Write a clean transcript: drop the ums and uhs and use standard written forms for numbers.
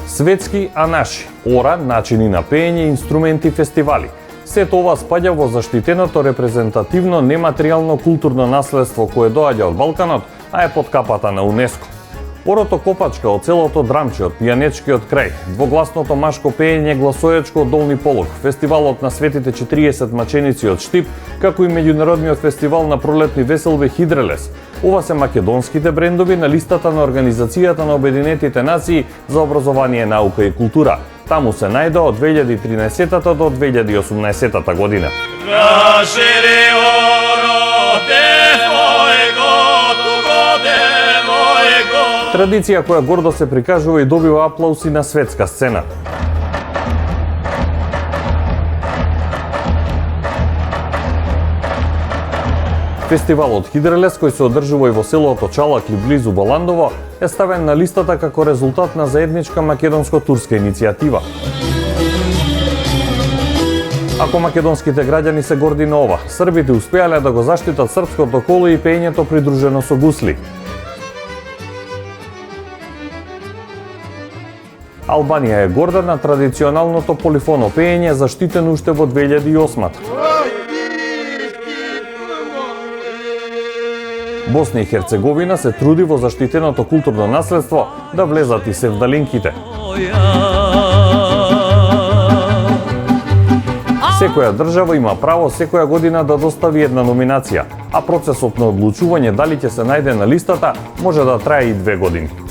Светски, а наши, ора, начини на пеење, инструменти, фестивали. Сето ова спаѓа во заштитеното репрезентативно нематеријално културно наследство кое доаѓа од Балканот, а е под капата на УНЕСКО. Орото копачка од целото драмче, од пијанечкиот крај, двогласното машко пеење гласоечко од Долни Полог, фестивалот на светите 40 маченици од Штип, како и меѓународниот фестивал на пролетни веселби Хидрелес. Ова се македонските брендови на листата на Организацијата на Обединетите нации за образование, наука и култура. Таму се најде од 2013 до 2018 година. Традиција која гордо се прикажува и добива аплауси на светска сцена. Фестивалот Хидрелес, кој се одржува и во селото Чалакли близу Баландово, е ставен на листата како резултат на заедничка македонско-турска иницијатива. Ако македонските граѓани се горди на ова, србите успеале да го заштитат српското коло и пеењето придружено со гусли. Албанија е горда на традиционалното полифоно пеење заштитено уште во 2008. Босна и Херцеговина се труди во заштитеното културно наследство да влезат и севдалинките. Секоја држава има право секоја година да достави една номинација, а процесот на одлучување дали ќе се најде на листата може да трае и 2 години.